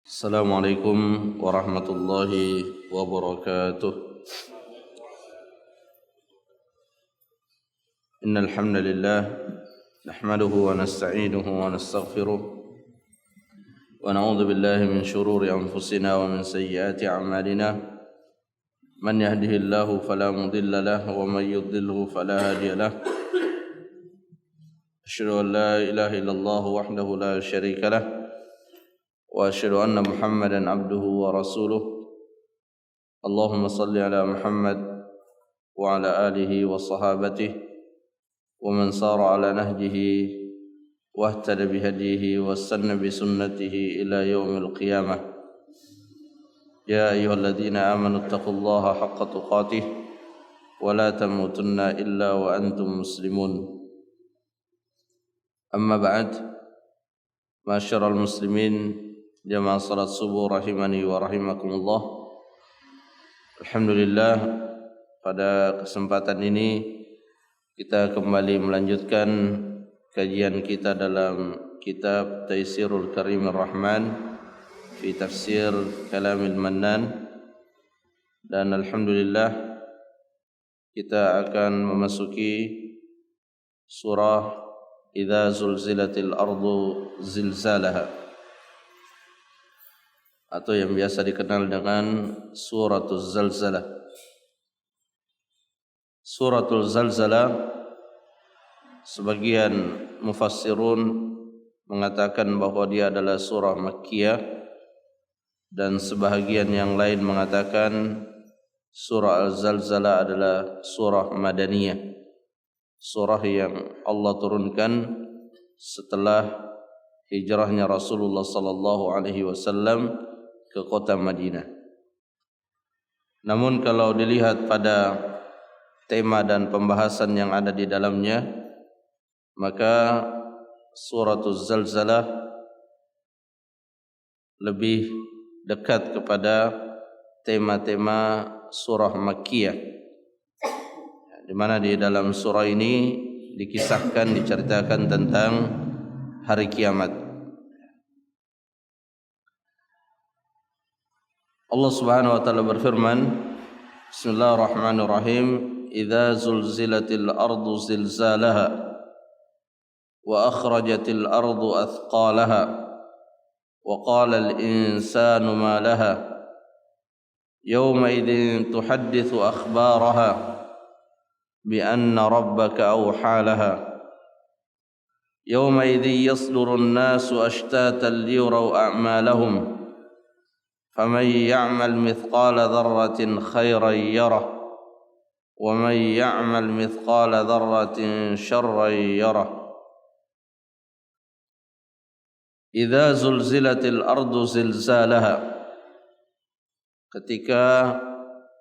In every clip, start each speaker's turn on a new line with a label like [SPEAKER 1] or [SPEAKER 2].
[SPEAKER 1] Assalamualaikum warahmatullahi wabarakatuh. Innal hamdalillah nahmaduhu wa nasta'inuhu wa nastaghfiruh wa na'udzu billahi min shururi anfusina wa min sayyiati a'malina. Man yahdihillahu fala mudilla lahu wa man yudlilhu fala hadiya lahu. Asyhadu an la ilaha illallah wahdahu la syarika lahu wa asyhadu anna Muhammadan abduhu wa rasuluh. Allahumma salli ala Muhammad wa ala alihi wa sahabatihi wa man sara ala nahjihi wa ihtada bihadihi wa sanna bi sunnatihi ila yaumil qiyamah. Ya ayyuhalladzina amanu taqullaha haqqa tuqatih wa la tamutunna illa wa antum muslimun. Amma ba'd. Ma'asyiral muslimin, jamaah salat subuh rahimani wa rahimakumullah. Alhamdulillah, pada kesempatan ini kita kembali melanjutkan kajian kita dalam kitab Taisirul Karimir Rahman fi tafsir Kalamil Mannan, dan alhamdulillah kita akan memasuki surah Idza zulzilatil ardu zilzalaha, atau yang biasa dikenal dengan Suratul Zalzalah. Suratul Zalzalah, sebagian mufassirun mengatakan bahwa dia adalah surah Makkiyah, dan sebahagian yang lain mengatakan surah Al-Zalzalah adalah surah Madaniyah, surah yang Allah turunkan setelah hijrahnya Rasulullah sallallahu alaihi wasallam ke kota Madinah. Namun kalau dilihat pada tema dan pembahasan yang ada di dalamnya, maka Suratul Zalzalah lebih dekat kepada tema-tema surah Makkiyah, di mana di dalam surah ini dikisahkan, diceritakan tentang hari kiamat. Allah Subhanahu wa taala berfirman, Bismillahirrahmanirrahim, Idza zulzilatil ardu zilzalaha wa akhrajatil ardu athqalaha wa qala al insanu ma laha yawma idzin tuhaddithu akhbaraha bi anna rabbaka awha laha yawma idzin yasduru an-nasu ashtatan liyuraw a'malahum faman ya'mal mithqala dharratin khairan yarah wa man ya'mal mithqala dharratin syarran yarah. Idza zulzilatil ardu zilzalaha, ketika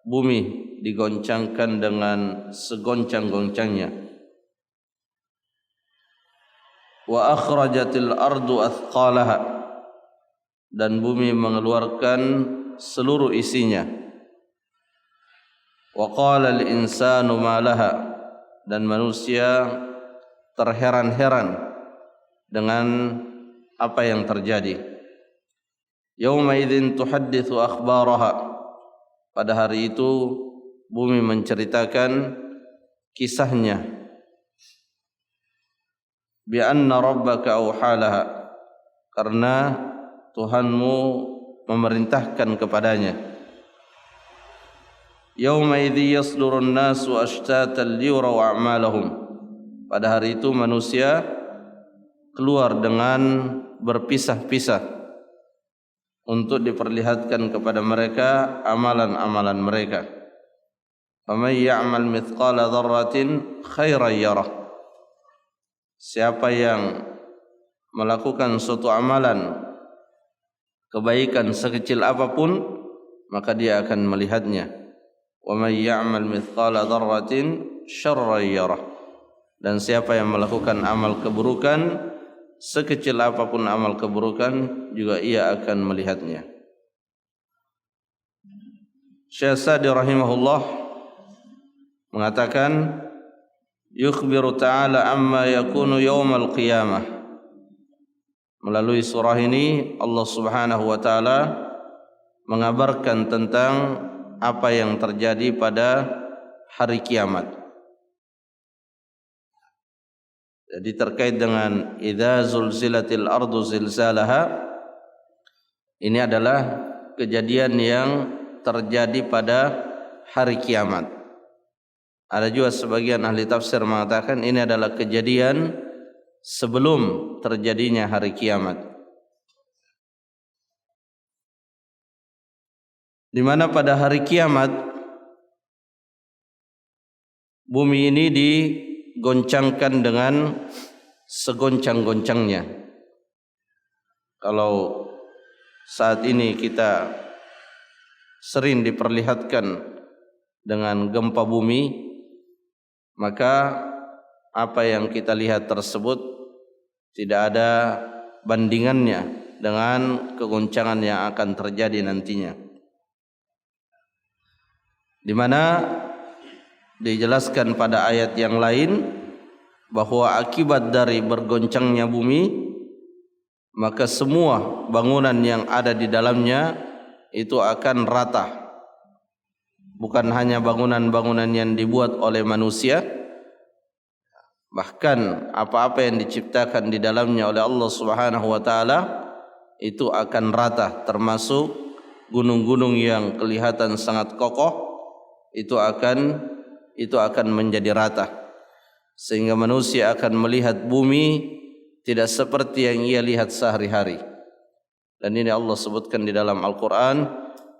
[SPEAKER 1] bumi digoncangkan dengan segoncang-goncangnya. Wa akhrajatil ardu athqalaha, dan bumi mengeluarkan seluruh isinya. Wa qala al insanu ma laha, dan manusia terheran-heran dengan apa yang terjadi. Yauma idzin tuhadditsu akhbaraha, pada hari itu bumi menceritakan kisahnya. Bi anna rabbaka awhalaha, karena Tuhanmu memerintahkan kepadanya. Yauma idzi yasdurun nasu ashtatan liyuraw a'malahum, pada hari itu manusia keluar dengan berpisah-pisah untuk diperlihatkan kepada mereka amalan-amalan mereka. Faman ya'mal mithqala dzarratin khairan yarah, siapa yang melakukan suatu amalan kebaikan sekecil apapun, maka dia akan melihatnya. Wa man ya'mal mithqala dzarratin syarran yarah, dan siapa yang melakukan amal keburukan sekecil apapun amal keburukan, juga ia akan melihatnya. Syekh Sa'di rahimahullah mengatakan, yukhbiru ta'ala amma yakunu yawmal qiyamah, Melalui surah ini Allah Subhanahu wa taala mengabarkan tentang apa yang terjadi pada hari kiamat. Jadi terkait dengan idza zulzilatil ardu zilzalaha, ini adalah kejadian yang terjadi pada hari kiamat. Ada juga sebagian ahli tafsir mengatakan ini adalah kejadian sebelum terjadinya hari kiamat, di mana pada hari kiamat bumi ini digoncangkan dengan segoncang-goncangnya. Kalau saat ini kita sering diperlihatkan dengan gempa bumi, maka apa yang kita lihat tersebut tidak ada bandingannya dengan kegoncangan yang akan terjadi nantinya, di mana dijelaskan pada ayat yang lain bahwa akibat dari bergoncangnya bumi, maka semua bangunan yang ada di dalamnya itu akan rata. Bukan hanya bangunan-bangunan yang dibuat oleh manusia, bahkan apa-apa yang diciptakan di dalamnya oleh Allah Subhanahu wa taala itu akan rata, termasuk gunung-gunung yang kelihatan sangat kokoh itu akan menjadi rata, sehingga manusia akan melihat bumi tidak seperti yang ia lihat sehari-hari. Dan ini Allah sebutkan di dalam Al-Qur'an,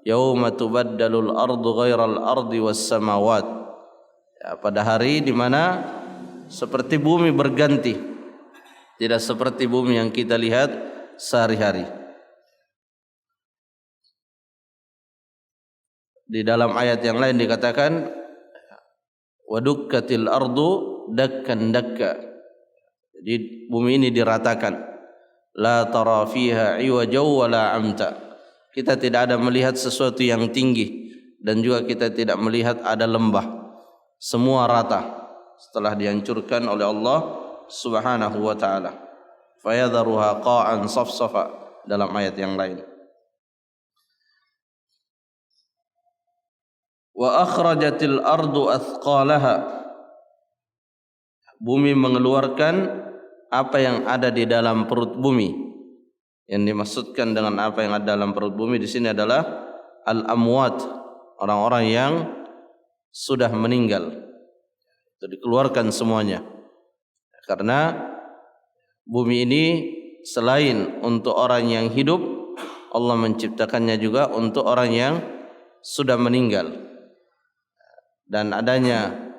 [SPEAKER 1] yauma tubaddalul ardu ghairal ardi was samawat. Ya, pada hari di mana seperti bumi berganti, tidak seperti bumi yang kita lihat sehari-hari. Di dalam ayat yang lain dikatakan wadukkatil ardu dakkan dakka. Jadi bumi ini diratakan. La tara fiha iwajaw wala amta. Kita tidak ada melihat sesuatu yang tinggi dan juga kita tidak melihat ada lembah. Semua rata setelah dihancurkan oleh Allah Subhanahu wa taala. Fayadharuha qa'an safsafa dalam ayat yang lain. Wa akhrajatil ardu athqalaha. Bumi mengeluarkan apa yang ada di dalam perut bumi. Yang dimaksudkan dengan apa yang ada dalam perut bumi di sini adalah al-amwat, orang-orang yang sudah meninggal. Itu dikeluarkan semuanya. Karena bumi ini selain untuk orang yang hidup, Allah menciptakannya juga untuk orang yang sudah meninggal. Dan adanya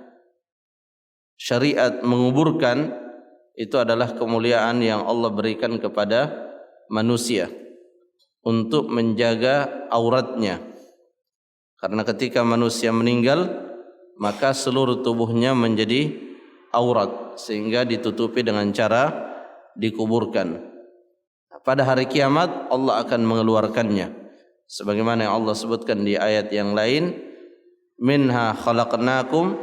[SPEAKER 1] syariat menguburkan itu adalah kemuliaan yang Allah berikan kepada manusia untuk menjaga auratnya. Karena ketika manusia meninggal, maka seluruh tubuhnya menjadi aurat sehingga ditutupi dengan cara dikuburkan. Pada hari kiamat Allah akan mengeluarkannya, sebagaimana yang Allah sebutkan di ayat yang lain, minha khalaqnakum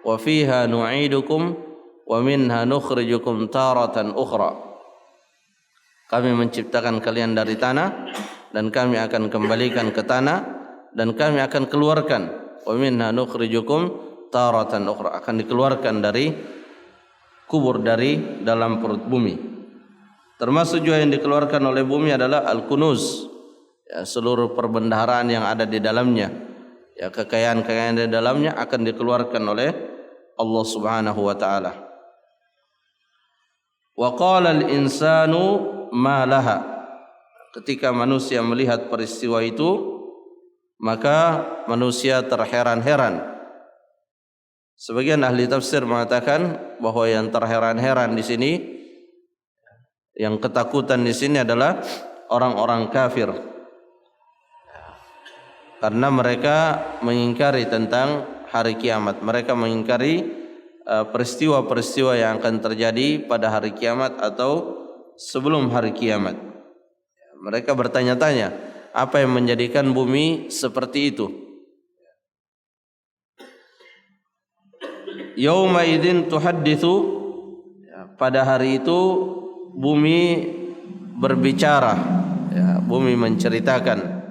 [SPEAKER 1] wa fiha nu'idukum wa minha nukhrijukum taratan ukhra. Kami menciptakan kalian dari tanah dan kami akan kembalikan ke tanah dan kami akan keluarkan, wa minha nukhrijukum taratan ukhra, akan dikeluarkan dari kubur, dari dalam perut bumi. Termasuk juga yang dikeluarkan oleh bumi adalah al-kunuz, ya, seluruh perbendaharaan yang ada di dalamnya, ya, kekayaan-kekayaan di dalamnya akan dikeluarkan oleh Allah Subhanahu wa taala. Wa qala al-insanu ma laha. Ketika manusia melihat peristiwa itu, maka manusia terheran-heran. Sebagian ahli tafsir mengatakan bahwa yang terheran-heran di sini, yang ketakutan di sini adalah orang-orang kafir. Karena mereka mengingkari tentang hari kiamat. Mereka mengingkari peristiwa-peristiwa yang akan terjadi pada hari kiamat atau sebelum hari kiamat. Mereka bertanya-tanya, apa yang menjadikan bumi seperti itu? Yauma idzin tuhadditsu, pada hari itu bumi berbicara, ya, bumi menceritakan.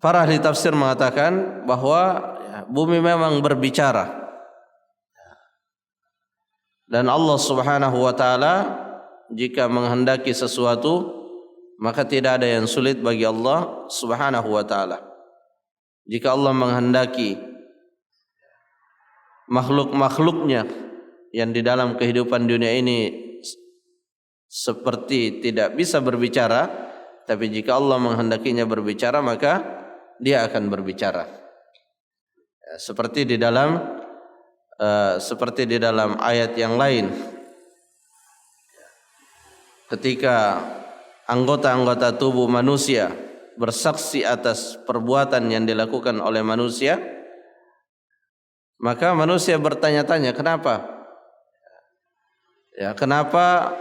[SPEAKER 1] Para ahli tafsir mengatakan bahwa bumi memang berbicara. Dan Allah Subhanahu wa taala jika menghendaki sesuatu, maka tidak ada yang sulit bagi Allah Subhanahu wa taala. Jika Allah menghendaki makhluk-makhluknya yang di dalam kehidupan dunia ini seperti tidak bisa berbicara, tapi jika Allah menghendakinya berbicara, maka dia akan berbicara. Seperti di dalam ayat yang lain, ketika anggota-anggota tubuh manusia bersaksi atas perbuatan yang dilakukan oleh manusia, maka manusia bertanya-tanya, kenapa? Ya, kenapa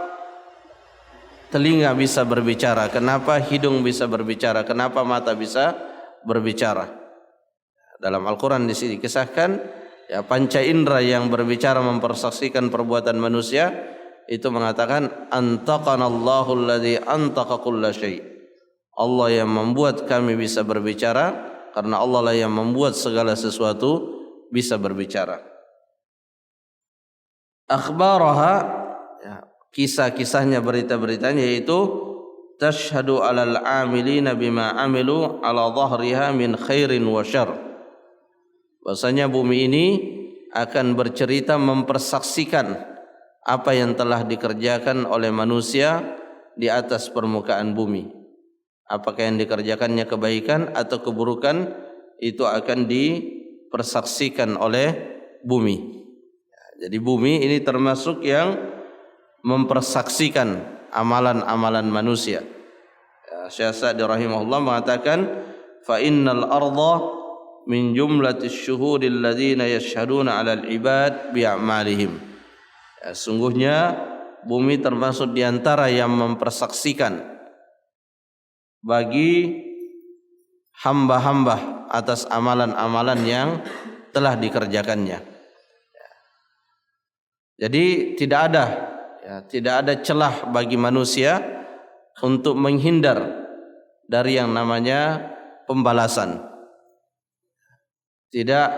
[SPEAKER 1] telinga bisa berbicara? Kenapa hidung bisa berbicara? Kenapa mata bisa berbicara? Dalam Al-Quran di sini dikisahkan, ya, panca indera yang berbicara mempersaksikan perbuatan manusia itu mengatakan, antaqanallahu alladzi antaqa kulla syai'. Allah yang membuat kami bisa berbicara, karena Allah lah yang membuat segala sesuatu bisa berbicara. Akhbaraha, ya, kisah-kisahnya, berita-beritanya, yaitu tashhadu 'alal 'amilina bima 'amilu 'ala dhahriha min khairin wa syarr. Bahwasanya bumi ini akan bercerita, mempersaksikan apa yang telah dikerjakan oleh manusia di atas permukaan bumi. Apakah yang dikerjakannya kebaikan atau keburukan, itu akan dipersaksikan oleh bumi. Jadi bumi ini termasuk yang mempersaksikan amalan-amalan manusia. Syekh Sa'di rahimahullah mengatakan, fa innal arda min jumlatis syuhudil ladzina yashhaduna 'alal ibad bi'amalihim. Ya, sungguhnya bumi termasuk di antara yang mempersaksikan bagi hamba-hamba atas amalan-amalan yang telah dikerjakannya. Jadi tidak ada celah bagi manusia untuk menghindar dari yang namanya pembalasan. Tidak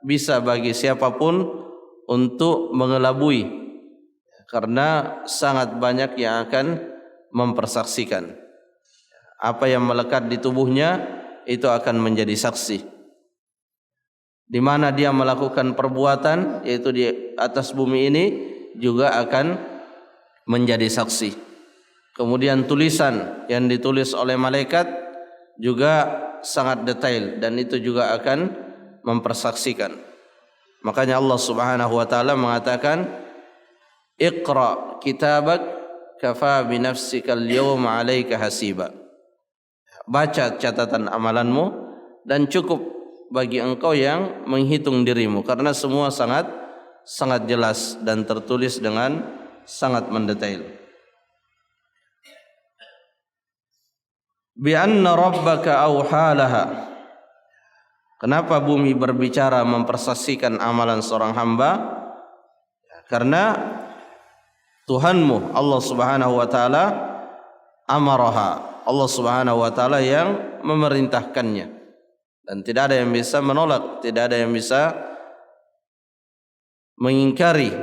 [SPEAKER 1] bisa bagi siapapun untuk mengelabui, karena sangat banyak yang akan mempersaksikan. Apa yang melekat di tubuhnya itu akan menjadi saksi. Di mana dia melakukan perbuatan, yaitu di atas bumi ini, juga akan menjadi saksi. Kemudian tulisan yang ditulis oleh malaikat juga sangat detail, dan itu juga akan mempersaksikan. Makanya Allah Subhanahu wa taala mengatakan, Iqra kitabak kafa bi nafsika al-yawma 'alaika hasiba. Baca catatan amalanmu dan cukup bagi engkau yang menghitung dirimu, karena semua sangat jelas dan tertulis dengan sangat mendetail. Bi anna rabbaka awhalaha. Kenapa bumi berbicara, mempersaksikan amalan seorang hamba? Karena Tuhanmu Allah Subhanahu wa taala amaraha. Allah Subhanahu wa taala yang memerintahkannya. Dan tidak ada yang bisa menolak, tidak ada yang bisa mengingkari.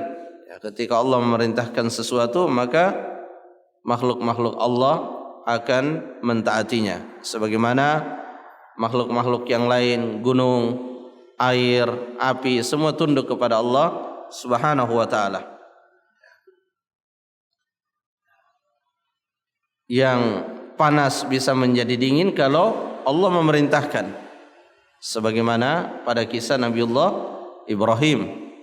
[SPEAKER 1] Ya, ketika Allah memerintahkan sesuatu, maka makhluk-makhluk Allah akan mentaatinya. Sebagaimana makhluk-makhluk yang lain, gunung, air, api, semua tunduk kepada Allah Subhanahu wa taala. Yang panas bisa menjadi dingin kalau Allah memerintahkan. Sebagaimana pada kisah Nabiullah Ibrahim,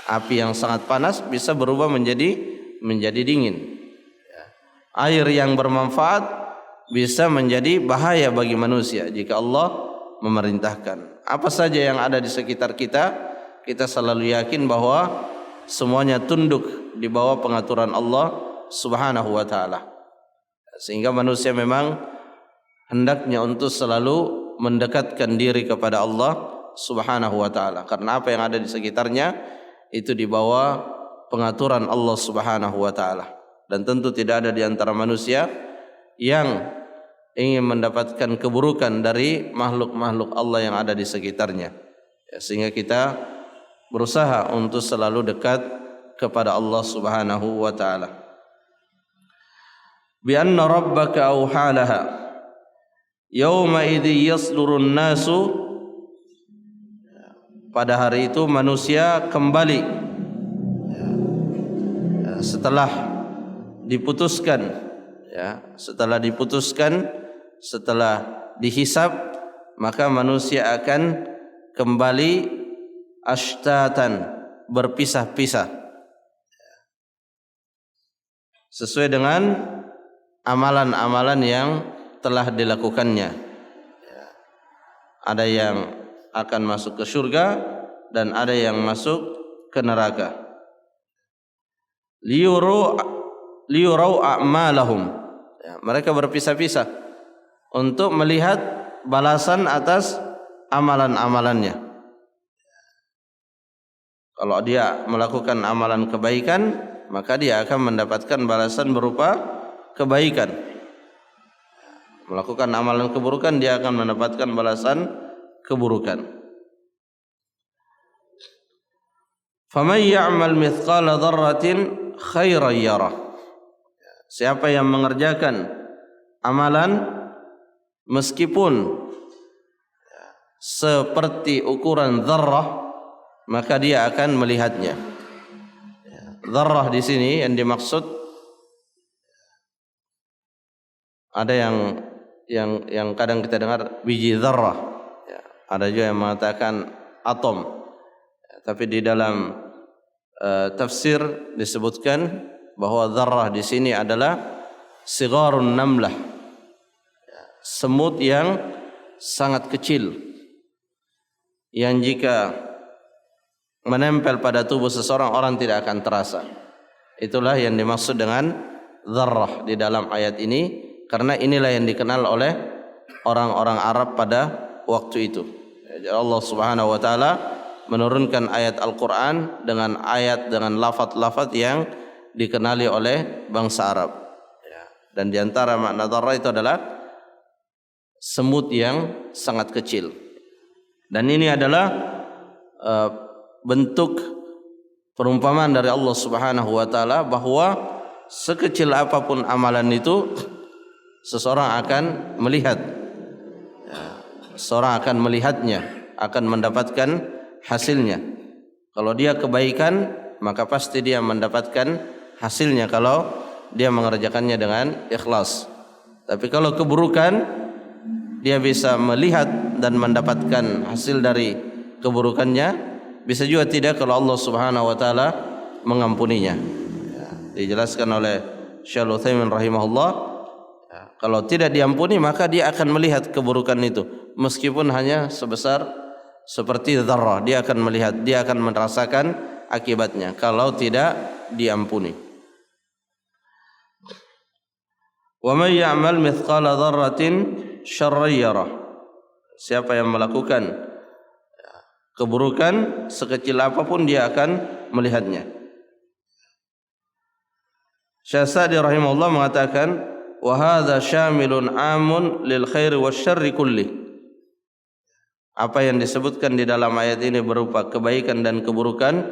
[SPEAKER 1] api yang sangat panas bisa berubah menjadi dingin. Air yang bermanfaat bisa menjadi bahaya bagi manusia jika Allah memerintahkan. Apa saja yang ada di sekitar kita, kita selalu yakin bahwa semuanya tunduk di bawah pengaturan Allah Subhanahu wa taala. Sehingga manusia memang hendaknya untuk selalu mendekatkan diri kepada Allah Subhanahu wa taala, karena apa yang ada di sekitarnya itu di bawah pengaturan Allah Subhanahu wa taala. Dan tentu tidak ada di antara manusia yang ingin mendapatkan keburukan dari makhluk-makhluk Allah yang ada di sekitarnya. Sehingga kita berusaha untuk selalu dekat kepada Allah Subhanahu wa taala. Bi anna rabbaka awhalaha yauma idzi yasdurun nasu, pada hari itu manusia kembali setelah diputuskan, setelah dihisab, maka manusia akan kembali ashtatan, berpisah-pisah sesuai dengan amalan-amalan yang telah dilakukannya. Ada yang akan masuk ke surga dan ada yang masuk ke neraka. Liyurau a'malahum, mereka berpisah-pisah untuk melihat balasan atas amalan-amalannya. Kalau dia melakukan amalan kebaikan, maka dia akan mendapatkan balasan berupa kebaikan. Melakukan amalan keburukan, dia akan mendapatkan balasan keburukan. Faman ya'mal mithqala dzarratin khairan yarah. Siapa yang mengerjakan amalan meskipun seperti ukuran dzarrah, maka dia akan melihatnya. Dzarrah di sini yang dimaksud, ada yang kadang kita dengar biji dzarrah, ada juga yang mengatakan atom, tapi di dalam tafsir disebutkan bahwa dzarrah di sini adalah sigharun namlah, semut yang sangat kecil yang jika menempel pada tubuh seseorang, orang tidak akan terasa. Itulah yang dimaksud dengan dzarrah di dalam ayat ini, karena inilah yang dikenal oleh orang-orang Arab pada waktu itu. Allah Subhanahu wa taala menurunkan ayat Al-Qur'an dengan lafaz-lafaz yang dikenali oleh bangsa Arab. Dan di antara makna dzarrah itu adalah semut yang sangat kecil. Dan ini adalah bentuk perumpamaan dari Allah Subhanahu wa taala bahwa sekecil apapun amalan itu seseorang akan melihat, seseorang akan melihatnya, akan mendapatkan hasilnya. Kalau dia kebaikan, maka pasti dia mendapatkan hasilnya kalau dia mengerjakannya dengan ikhlas. Tapi kalau keburukan, dia bisa melihat dan mendapatkan hasil dari keburukannya, bisa juga tidak kalau Allah Subhanahu wa taala mengampuninya. Dijelaskan oleh Syekh Utsaimin rahimahullah, kalau tidak diampuni maka dia akan melihat keburukan itu, meskipun hanya sebesar seperti dzarrah, dia akan melihat, dia akan merasakan akibatnya kalau tidak diampuni. Wa may ya'mal mithqala dzarratin syarran yarah. Siapa yang melakukan keburukan sekecil apapun, dia akan melihatnya. Syekh Sa'di rahimahullah mengatakan, wa hadza syamilun amun lil khairi wasyarri kulli. Apa yang disebutkan di dalam ayat ini berupa kebaikan dan keburukan,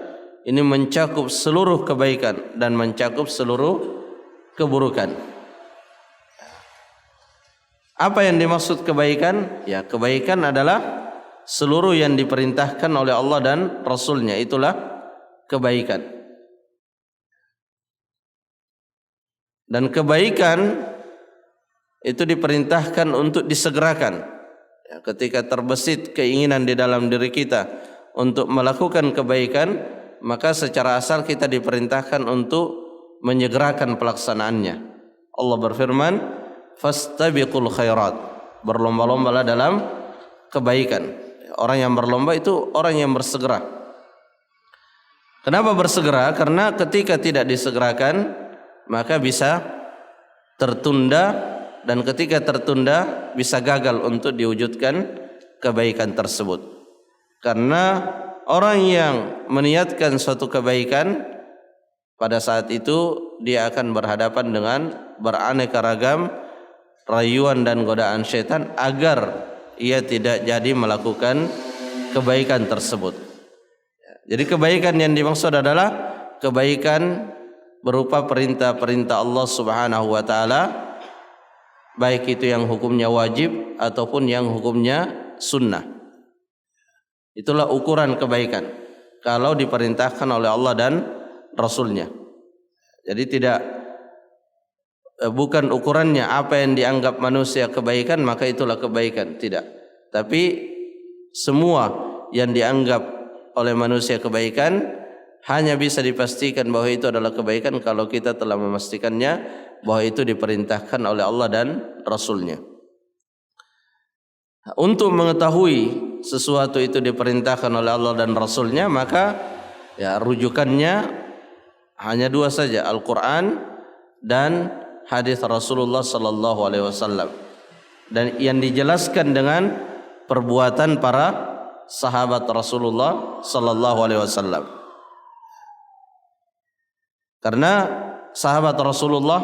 [SPEAKER 1] ini mencakup seluruh kebaikan dan mencakup seluruh keburukan. Apa yang dimaksud kebaikan? Ya, kebaikan adalah seluruh yang diperintahkan oleh Allah dan Rasulnya, itulah kebaikan. Dan kebaikan itu diperintahkan untuk disegerakan. Ya, ketika terbesit keinginan di dalam diri kita untuk melakukan kebaikan, maka secara asal kita diperintahkan untuk menyegerakan pelaksanaannya. Allah berfirman, fastabiqul khairat, berlomba-lombalah dalam kebaikan. Orang yang berlomba itu orang yang bersegera. Kenapa bersegera? Karena ketika tidak disegerakan, maka bisa tertunda, dan ketika tertunda bisa gagal untuk diwujudkan kebaikan tersebut. Karena orang yang meniatkan suatu kebaikan pada saat itu dia akan berhadapan dengan beraneka ragam rayuan dan godaan syaitan agar ia tidak jadi melakukan kebaikan tersebut. Jadi kebaikan yang dimaksud adalah kebaikan berupa perintah-perintah Allah Subhanahu wa taala, baik itu yang hukumnya wajib ataupun yang hukumnya sunnah. Itulah ukuran kebaikan kalau diperintahkan oleh Allah dan Rasulnya. Jadi bukan ukurannya apa yang dianggap manusia kebaikan maka itulah kebaikan, tidak. Tapi semua yang dianggap oleh manusia kebaikan hanya bisa dipastikan bahwa itu adalah kebaikan kalau kita telah memastikannya bahwa itu diperintahkan oleh Allah dan Rasulnya. Untuk mengetahui sesuatu itu diperintahkan oleh Allah dan Rasulnya, maka rujukannya hanya dua saja, Al-Quran dan hadis Rasulullah sallallahu alaihi wasallam, dan yang dijelaskan dengan perbuatan para sahabat Rasulullah sallallahu alaihi wasallam. Karena sahabat Rasulullah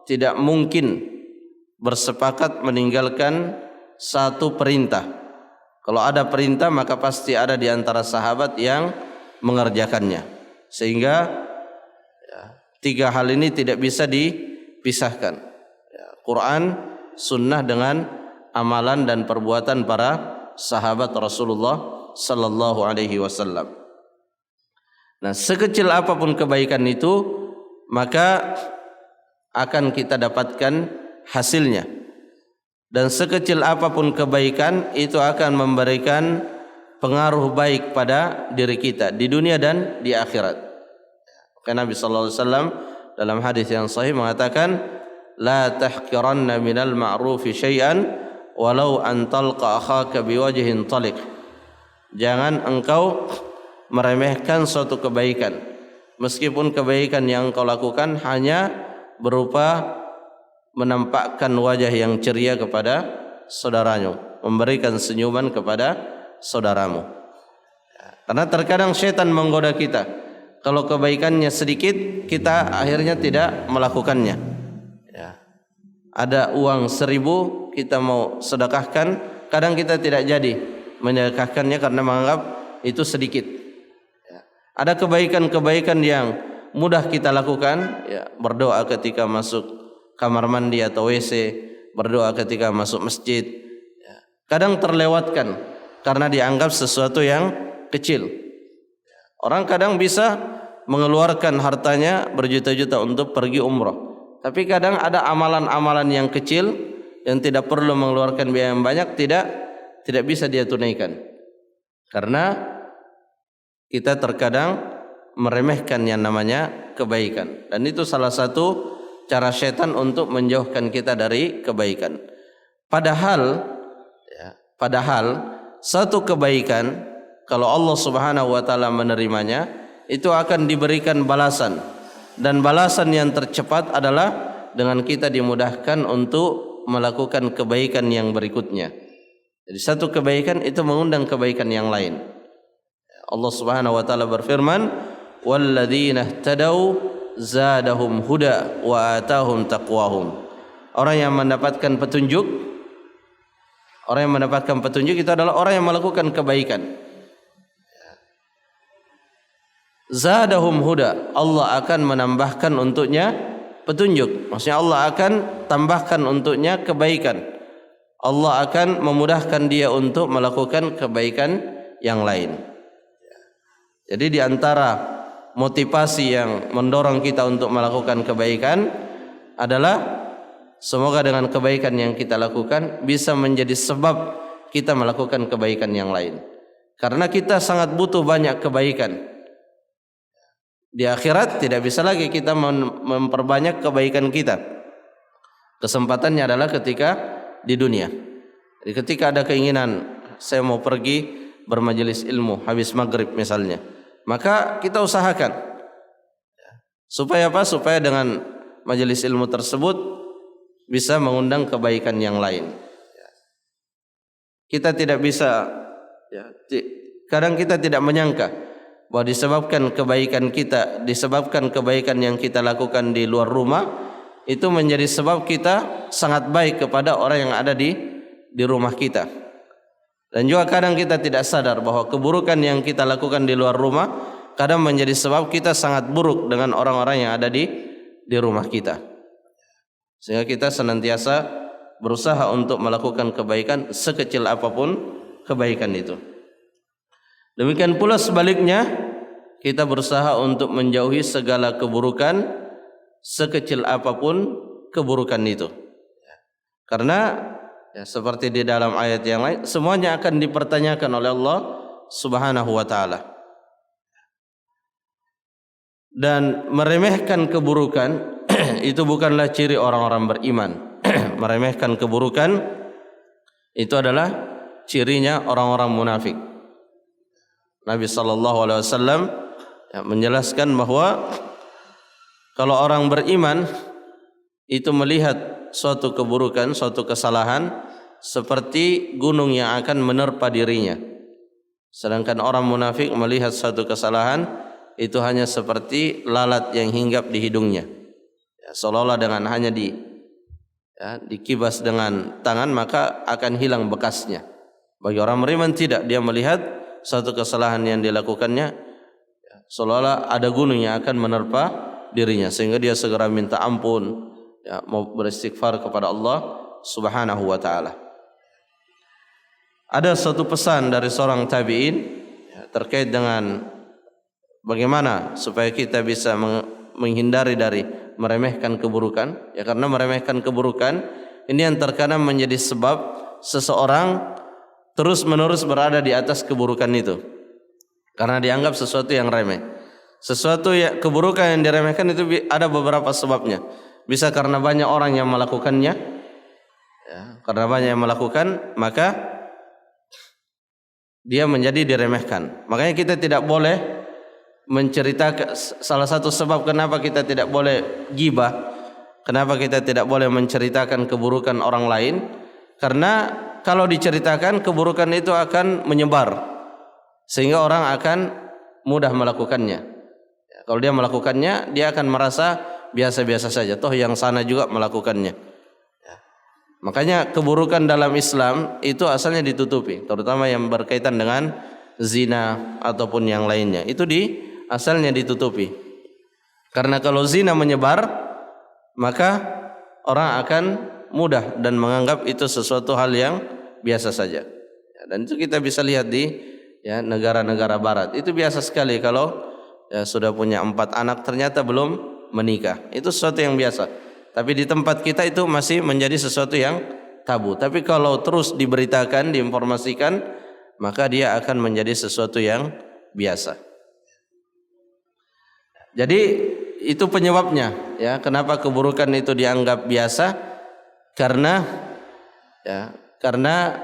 [SPEAKER 1] tidak mungkin bersepakat meninggalkan satu perintah. Kalau ada perintah maka pasti ada di antara sahabat yang mengerjakannya. Sehingga tiga hal ini tidak bisa dipisahkan. Quran, sunnah dengan amalan dan perbuatan para sahabat Rasulullah sallallahu alaihi wasallam. Nah, sekecil apapun kebaikan itu maka akan kita dapatkan hasilnya. Dan sekecil apapun kebaikan itu akan memberikan pengaruh baik pada diri kita di dunia dan di akhirat. Karena Nabi sallallahu alaihi wasallam dalam hadis yang sahih mengatakan, la tahqiranna minal ma'rufi syai'an walau an talqa akhaka biwajhin taliq. Jangan engkau meremehkan suatu kebaikan meskipun kebaikan yang engkau lakukan hanya berupa menampakkan wajah yang ceria kepada saudaranya, memberikan senyuman kepada saudaramu. Karena terkadang syaitan menggoda kita. Kalau kebaikannya sedikit, kita akhirnya tidak melakukannya. Ada uang 1.000 kita mau sedekahkan, kadang kita tidak jadi menyedekahkannya karena menganggap itu sedikit. Ada kebaikan-kebaikan yang mudah kita lakukan, berdoa ketika masuk kamar mandi atau WC, berdoa ketika masuk masjid. Kadang terlewatkan karena dianggap sesuatu yang kecil. Orang kadang bisa mengeluarkan hartanya berjuta-juta untuk pergi umrah, tapi kadang ada amalan-amalan yang kecil yang tidak perlu mengeluarkan biaya yang banyak, tidak bisa dia tunaikan karena kita terkadang meremehkan yang namanya kebaikan. Dan itu salah satu cara syaitan untuk menjauhkan kita dari kebaikan. Padahal satu kebaikan kalau Allah Subhanahu wa taala menerimanya itu akan diberikan balasan, dan balasan yang tercepat adalah dengan kita dimudahkan untuk melakukan kebaikan yang berikutnya. Jadi satu kebaikan itu mengundang kebaikan yang lain. Allah Subhanahu wa taala berfirman, walladzina ihtadaw zadahum huda wa atahum taqwahum. Orang yang mendapatkan petunjuk itu adalah orang yang melakukan kebaikan. Zadahum huda, Allah akan menambahkan untuknya petunjuk. Maksudnya Allah akan tambahkan untuknya kebaikan. Allah akan memudahkan dia untuk melakukan kebaikan yang lain. Jadi di antara motivasi yang mendorong kita untuk melakukan kebaikan adalah semoga dengan kebaikan yang kita lakukan bisa menjadi sebab kita melakukan kebaikan yang lain. Karena kita sangat butuh banyak kebaikan. Di akhirat tidak bisa lagi kita memperbanyak kebaikan kita. Kesempatannya adalah ketika di dunia. Jadi ketika ada keinginan saya mau pergi bermajelis ilmu habis maghrib misalnya, maka kita usahakan supaya apa? Supaya dengan majelis ilmu tersebut bisa mengundang kebaikan yang lain. Kita tidak bisa, kadang kita tidak menyangka bahwa disebabkan kebaikan yang kita lakukan di luar rumah itu menjadi sebab kita sangat baik kepada orang yang ada di rumah kita. Dan juga kadang kita tidak sadar bahwa keburukan yang kita lakukan di luar rumah kadang menjadi sebab kita sangat buruk dengan orang-orang yang ada di rumah kita. Sehingga kita senantiasa berusaha untuk melakukan kebaikan sekecil apapun kebaikan itu. Demikian pula sebaliknya, kita berusaha untuk menjauhi segala keburukan sekecil apapun keburukan itu. Karena seperti di dalam ayat yang lain, semuanya akan dipertanyakan oleh Allah Subhanahu wa taala. Dan meremehkan keburukan itu bukanlah ciri orang-orang beriman. Meremehkan keburukan itu adalah cirinya orang-orang munafik. Nabi sallallahu alaihi wasallam menjelaskan bahwa kalau orang beriman itu melihat suatu keburukan, suatu kesalahan seperti gunung yang akan menerpa dirinya. Sedangkan orang munafik melihat suatu kesalahan itu hanya seperti lalat yang hinggap di hidungnya. Seolah-olah dengan hanya dikibas dengan tangan maka akan hilang bekasnya. Bagi orang beriman tidak, dia melihat suatu kesalahan yang dilakukannya seolah-olah ada gunung yang akan menerpa dirinya, sehingga dia segera minta ampun, mau beristighfar kepada Allah Subhanahu wa taala. Ada satu pesan dari seorang tabi'in terkait dengan bagaimana supaya kita bisa menghindari dari meremehkan keburukan. Ya, karena meremehkan keburukan ini yang terkadang menjadi sebab seseorang terus-menerus berada di atas keburukan itu, karena dianggap sesuatu yang remeh. Sesuatu yang keburukan yang diremehkan itu ada beberapa sebabnya. Bisa karena banyak orang yang melakukannya, karena banyak yang melakukan maka dia menjadi diremehkan. Makanya kita tidak boleh menceritakan. Salah satu sebab kenapa kita tidak boleh ghibah, kenapa kita tidak boleh menceritakan keburukan orang lain, karena kalau diceritakan keburukan itu akan menyebar sehingga orang akan mudah melakukannya. Kalau dia melakukannya, dia akan merasa biasa-biasa saja, toh yang sana juga melakukannya. Makanya keburukan dalam Islam itu asalnya ditutupi, terutama yang berkaitan dengan zina ataupun yang lainnya. Itu asalnya ditutupi. Karena kalau zina menyebar, maka orang akan mudah dan menganggap itu sesuatu hal yang biasa saja. Dan itu kita bisa lihat di negara-negara barat. Itu biasa sekali kalau sudah punya 4 anak ternyata belum menikah. Itu sesuatu yang biasa. Tapi di tempat kita itu masih menjadi sesuatu yang tabu. Tapi kalau terus diberitakan, diinformasikan, maka dia akan menjadi sesuatu yang biasa. Jadi itu penyebabnya, kenapa keburukan itu dianggap biasa, karena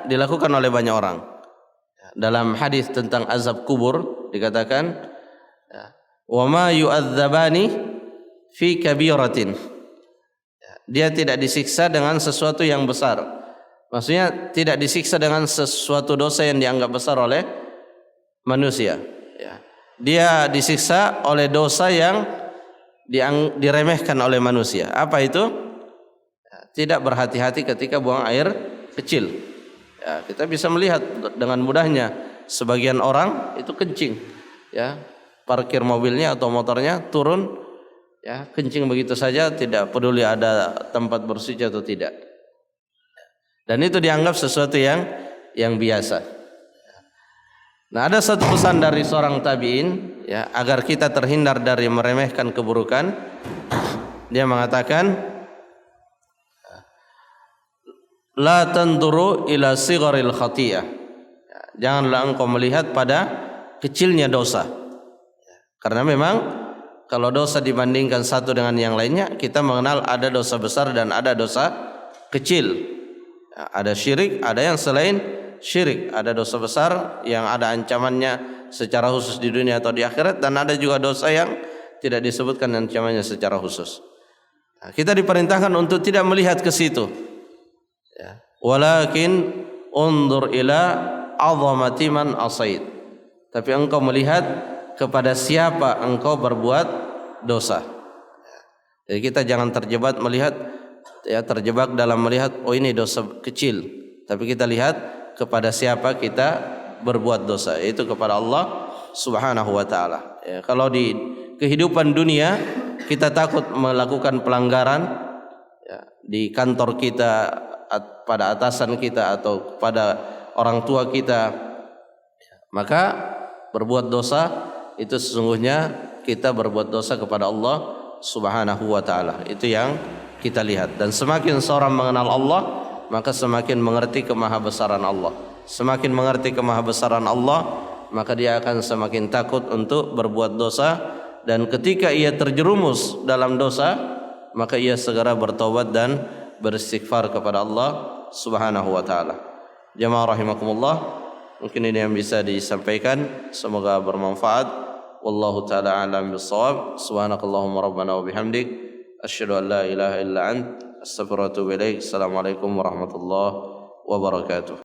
[SPEAKER 1] dilakukan oleh banyak orang. Dalam hadis tentang azab kubur dikatakan, wa ma yu'adzabani fi kabiratin. Dia tidak disiksa dengan sesuatu yang besar. Maksudnya tidak disiksa dengan sesuatu dosa yang dianggap besar oleh manusia. Dia disiksa oleh dosa yang diremehkan oleh manusia. Apa itu? Tidak berhati-hati ketika buang air kecil. Kita bisa melihat dengan mudahnya sebagian orang itu kencing, parkir mobilnya atau motornya, turun, kencing begitu saja, tidak peduli ada tempat bersuci atau tidak. Dan itu dianggap sesuatu yang biasa. Nah, ada satu pesan dari seorang tabi'in, agar kita terhindar dari meremehkan keburukan. Dia mengatakan, la tanduru ila sigharil khatiyah. Janganlah engkau melihat pada kecilnya dosa. Karena memang kalau dosa dibandingkan satu dengan yang lainnya, kita mengenal ada dosa besar dan ada dosa kecil. Ada syirik, ada yang selain syirik, ada dosa besar yang ada ancamannya secara khusus di dunia atau di akhirat, dan ada juga dosa yang tidak disebutkan ancamannya secara khusus. Kita diperintahkan untuk tidak melihat ke situ. Walakin undur ila 'azamati man asait. Tapi engkau melihat kepada siapa engkau berbuat dosa. Jadi kita jangan terjebak dalam melihat oh ini dosa kecil, tapi kita lihat kepada siapa kita berbuat dosa, yaitu kepada Allah Subhanahu wa taala. Ya, kalau di kehidupan dunia kita takut melakukan pelanggaran ya, di kantor kita, pada atasan kita atau pada orang tua kita, maka berbuat dosa itu sesungguhnya kita berbuat dosa kepada Allah Subhanahu wa taala. Itu yang kita lihat. Dan semakin seorang mengenal Allah, maka semakin mengerti kemahabesaran Allah. Semakin mengerti kemahabesaran Allah, maka dia akan semakin takut untuk berbuat dosa, dan ketika ia terjerumus dalam dosa, maka ia segera bertobat dan beristighfar kepada Allah Subhanahu wa taala. Jamaah rahimakumullah, mungkin ini yang bisa disampaikan, semoga bermanfaat. Wallahu taala alam bissawab. Subhanakallahumma rabbana wa bihamdik asyhadu an la ilaha illa ant astaghfiruka wa atubu ilaik. Assalamualaikum warahmatullahi wabarakatuh.